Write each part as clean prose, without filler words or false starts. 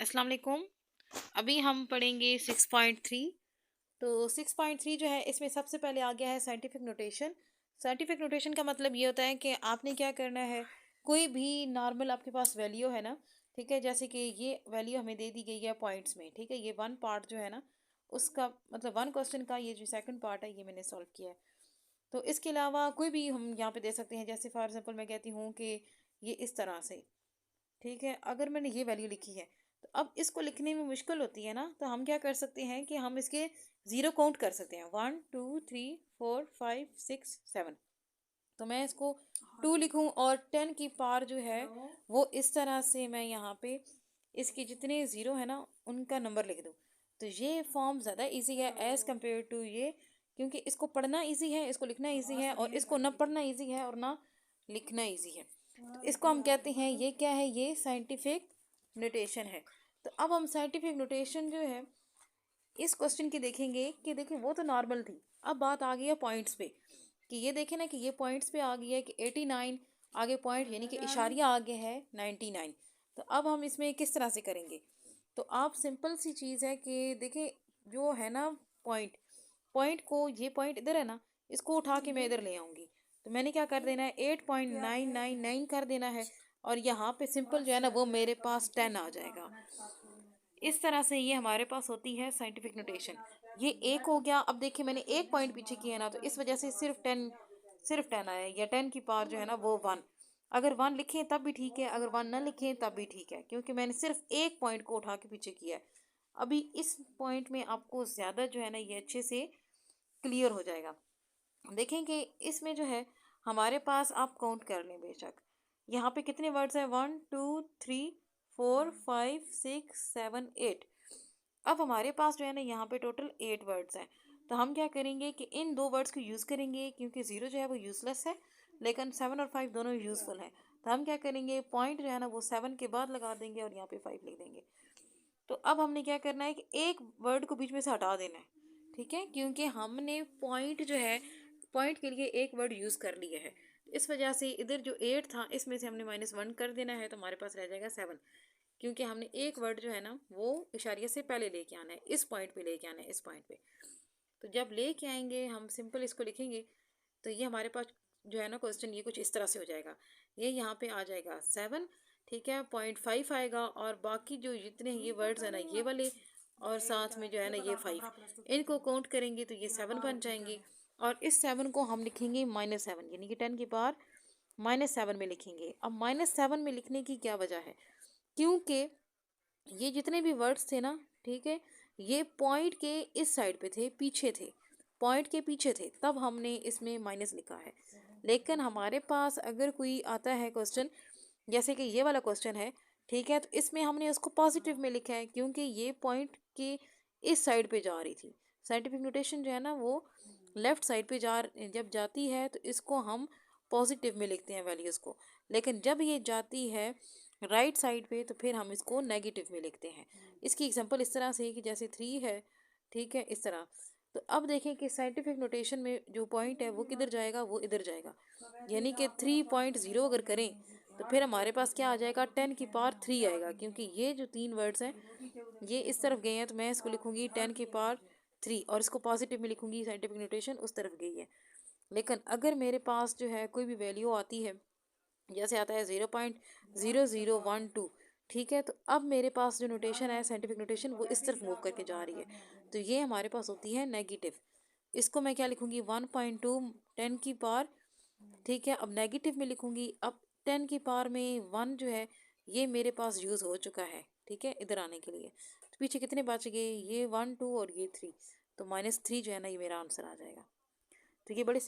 अस्सलाम वालेकुम। अभी हम पढ़ेंगे 6.3। तो 6.3 जो है इसमें सबसे पहले आ गया है साइंटिफिक नोटेशन। साइंटिफिक नोटेशन का मतलब ये होता है कि आपने क्या करना है, कोई भी नॉर्मल आपके पास वैल्यू है ना, ठीक है, जैसे कि ये वैल्यू हमें दे दी गई है पॉइंट्स में, ठीक है, ये वन पार्ट जो है ना उसका मतलब वन क्वेश्चन का ये जो सेकंड पार्ट है ये मैंने सॉल्व किया है। तो इसके अलावा कोई भी हम यहाँ पे दे सकते हैं, जैसे फॉर एग्जांपल मैं कहती हूँ कि ये इस तरह से, ठीक है, अगर मैंने ये वैल्यू लिखी है तो अब इसको लिखने में मुश्किल होती है ना, तो हम क्या कर सकते हैं कि हम इसके ज़ीरो काउंट कर सकते हैं, 1 2 3 4 5 6 7। तो मैं इसको 2 लिखूं और 10 की पार जो है वो इस तरह से मैं यहाँ पे इसके जितने ज़ीरो है ना उनका नंबर लिख दूं। तो ये फॉर्म ज़्यादा इजी है एज़ कम्पेयर टू ये, क्योंकि इसको पढ़ना इजी है, इसको लिखना इजी है, और इसको ना पढ़ना इजी है और ना लिखना इजी है। तो इसको हम कहते हैं, ये क्या है, ये साइंटिफिक नोटेशन है। तो अब हम साइंटिफिक नोटेशन जो है इस क्वेश्चन की देखेंगे कि देखिए वो तो नॉर्मल थी, अब बात आ गई है पॉइंट्स पे, कि ये देखें ना कि ये पॉइंट्स पे आ गई है कि 89, आगे पॉइंट यानी कि इशारिया आगे है 99। तो अब हम इसमें किस तरह से करेंगे, तो आप सिंपल सी चीज़ है कि देखें जो है ना पॉइंट, पॉइंट को, ये पॉइंट इधर है ना, इसको उठा के मैं इधर ले आऊँगी। तो मैंने क्या कर देना है, 8.999 कर देना है, और यहाँ पे सिंपल जो है ना वो मेरे पास 10 आ जाएगा। इस तरह से ये हमारे पास होती है साइंटिफिक नोटेशन। ये एक हो गया। अब देखिए मैंने एक पॉइंट पीछे किया ना, तो इस वजह से सिर्फ टेन आया, या 10 की पावर जो है ना वो वन। अगर वन लिखें तब भी ठीक है, अगर वन ना लिखें तब भी ठीक है, क्योंकि मैंने सिर्फ एक पॉइंट को उठा के पीछे किया है। अभी इस पॉइंट में आपको ज़्यादा जो है ना ये अच्छे से क्लियर हो जाएगा। देखें कि इसमें जो है हमारे पास, आप काउंट कर लें बेशक, यहाँ पे कितने वर्ड्स हैं, 1 2 3 4 5 6 7 8। अब हमारे पास जो है ना यहाँ पे टोटल 8 वर्ड्स हैं। तो हम क्या करेंगे कि इन दो वर्ड्स को यूज़ करेंगे, क्योंकि ज़ीरो जो है वो यूज़लेस है, लेकिन 7 और 5 दोनों यूज़फुल हैं। तो हम क्या करेंगे, पॉइंट जो है ना वो 7 के बाद लगा देंगे और यहाँ पे 5 लिख देंगे। तो अब हमने क्या करना है कि एक वर्ड को बीच में से हटा देना है, ठीक है, क्योंकि हमने पॉइंट जो है, पॉइंट के लिए एक वर्ड यूज़ कर लिया है। इस वजह से इधर जो 8 था इसमें से हमने -1 कर देना है, तो हमारे पास रह जाएगा 7, क्योंकि हमने एक वर्ड जो है ना वो इशारिया से पहले लेके आना है, इस पॉइंट पे लेके आना है, इस पॉइंट पे। तो जब लेके आएंगे हम सिंपल इसको लिखेंगे, तो ये हमारे पास जो है ना क्वेश्चन ये कुछ इस तरह से हो जाएगा। ये यहाँ पे आ जाएगा 7, ठीक है, 0.5 आएगा, और बाकी जो जितने ये वर्ड्स हैं ना ये वाले, और साथ में जो है ना ये 5, इनको काउंट करेंगे तो ये 7 बन जाएंगे। और इस 7 को हम लिखेंगे -7, यानी कि 10 की पावर -7 में लिखेंगे। अब -7 में लिखने की क्या वजह है, क्योंकि ये जितने भी वर्ड्स थे ना, ठीक है, ये पॉइंट के इस साइड पे थे, पीछे थे, पॉइंट के पीछे थे, तब हमने इसमें माइनस लिखा है। लेकिन हमारे पास अगर कोई आता है क्वेश्चन, जैसे कि ये वाला क्वेश्चन है, ठीक है, तो इसमें हमने उसको पॉजिटिव में लिखा है, क्योंकि ये पॉइंट के इस साइड पे जा रही थी। साइंटिफिक नोटेशन जो है ना वो लेफ्ट साइड पे जब जाती है तो इसको हम पॉजिटिव में लिखते हैं वैल्यूज़ को, लेकिन जब ये जाती है राइट साइड पे तो फिर हम इसको नेगेटिव में लिखते हैं। इसकी एग्जांपल इस तरह से है कि जैसे 3 है, ठीक है, इस तरह। तो अब देखें कि साइंटिफिक नोटेशन में जो पॉइंट है वो किधर जाएगा, वो इधर जाएगा, यानी कि 3.0 अगर करें तो फिर हमारे पास क्या आ जाएगा, 10 की पावर 3 आएगा, क्योंकि ये जो 3 वर्ड्स हैं ये इस तरफ गए हैं, तो मैं इसको लिखूंगी 10 की पावर 3, और इसको पॉजिटिव में लिखूंगी, साइंटिफिक नोटेशन उस तरफ गई है। लेकिन अगर मेरे पास जो है कोई भी वैल्यू आती है, जैसे आता है 0.0012, ठीक है, तो अब मेरे पास जो नोटेशन है साइंटिफिक नोटेशन वो इस तरफ मूव करके जा रही है, तो ये हमारे पास होती है नेगेटिव। इसको मैं क्या लिखूंगी, 1.2, 10 की पावर, ठीक है, अब नेगेटिव में लिखूंगी। अब 10 की पावर में 1 जो है ये मेरे पास यूज़ हो चुका है, ठीक है, इधर आने के लिए। तो पीछे कितने बच गए, ये 1 2 और ये 3, तो -3 जो है ना ये मेरा आंसर आ जाएगा। तो ये बड़े,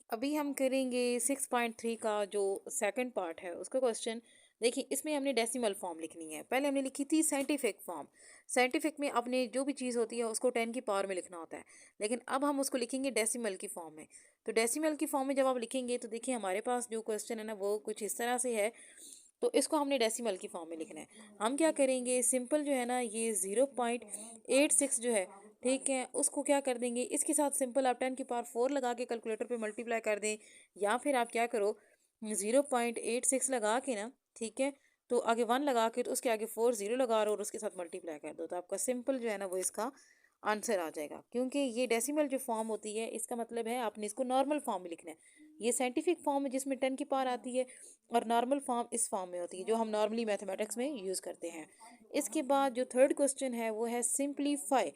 अभी हम करेंगे 6.3 का जो सेकंड पार्ट है उसका क्वेश्चन। देखिए इसमें हमने डेसिमल फॉर्म लिखनी है, पहले हमने लिखी थी साइंटिफिक फॉर्म। साइंटिफिक में अपने जो भी चीज़ होती है उसको 10 की पावर में लिखना होता है, लेकिन अब हम उसको लिखेंगे डेसिमल की फॉर्म में। तो डेसिमल की फॉर्म में जब आप लिखेंगे तो देखिए हमारे पास जो क्वेश्चन है ना वो कुछ इस तरह से है, तो इसको हमने डेसिमल की फॉर्म में लिखना है। हम क्या करेंगे, सिंपल जो है ना ये 0.86 जो है, ठीक है, उसको क्या कर देंगे, इसके साथ सिंपल आप 10 की पावर 4 लगा के कैलकुलेटर पे मल्टीप्लाई कर दें, या फिर आप क्या करो 0.86 लगा के ना, ठीक है, तो आगे 1 लगा के तो उसके आगे 4 0 लगा दो और उसके साथ मल्टीप्लाई कर दो, तो आपका सिंपल जो है ना वो इसका आंसर आ जाएगा। क्योंकि ये डेसिमल जो फॉर्म होती है इसका मतलब है आपने इसको नॉर्मल फॉर्म में लिखना है। ये साइंटिफिक फॉर्म है जिसमें 10 की पावर आती है, और नॉर्मल फॉर्म इस फॉर्म में होती है जो हम नॉर्मली मैथमेटिक्स में यूज़ करते हैं। इसके बाद जो थर्ड क्वेश्चन है वो है सिंप्लीफाई।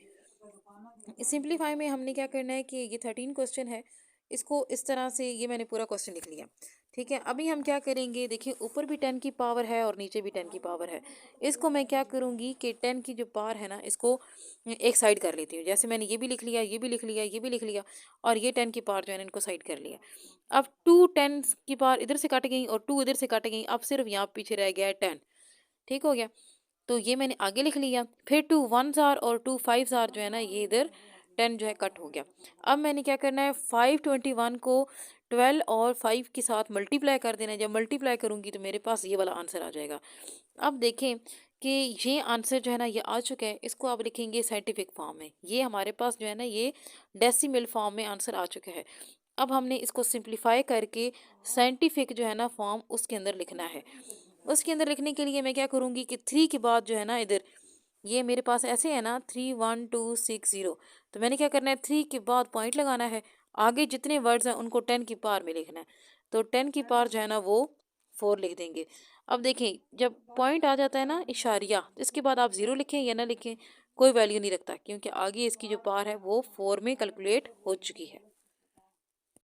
सिंप्लीफाई में हमने क्या करना है कि ये 13 क्वेश्चन है, इसको इस तरह से, ये मैंने पूरा क्वेश्चन लिख लिया। ठीक है, अभी हम क्या करेंगे, देखिए ऊपर भी 10 की पावर है और नीचे भी 10 की पावर है। इसको मैं क्या करूँगी कि 10 की जो पावर है ना इसको एक साइड कर लेती हूँ। जैसे मैंने ये भी लिख लिया, ये भी लिख लिया, ये भी लिख लिया, और ये 10 की पावर जो है ना इनको साइड कर लिया। अब 2 10 की पावर इधर से कट गई और 2 इधर से कट गई, अब सिर्फ यहाँ पीछे रह गया है 10। ठीक हो गया, तो ये मैंने आगे लिख लिया। फिर 2 1s आर और 2 5s आर जो है ना ये इधर 10 जो है कट हो गया। अब मैंने क्या करना है, 521 को 12 और 5 के साथ मल्टीप्लाई कर देना है। जब मल्टीप्लाई करूंगी तो मेरे पास ये वाला आंसर आ जाएगा। अब देखें कि ये आंसर जो है ना ये आ चुका है, इसको आप लिखेंगे साइंटिफिक फॉर्म में। ये हमारे पास जो है ना ये डेसिमल फॉर्म में आंसर आ चुका है। अब हमने इसको सिंप्लीफाई करके साइंटिफिक जो है ना फॉर्म उसके अंदर लिखना है। उसके अंदर लिखने के लिए मैं क्या करूँगी कि 3 के बाद जो है ना इधर, ये मेरे पास ऐसे है ना 3 1 2 6 0, तो मैंने क्या करना है 3 के बाद पॉइंट लगाना है। आगे जितने वर्ड्स हैं उनको 10 की पावर में लिखना है, तो 10 की पावर जो है ना वो 4 लिख देंगे। अब देखें जब पॉइंट आ जाता है ना इशारिया, तो इसके बाद आप 0 लिखें या ना लिखें कोई वैल्यू नहीं रखता, क्योंकि आगे इसकी जो पावर है वो 4 में कैलकुलेट हो चुकी है।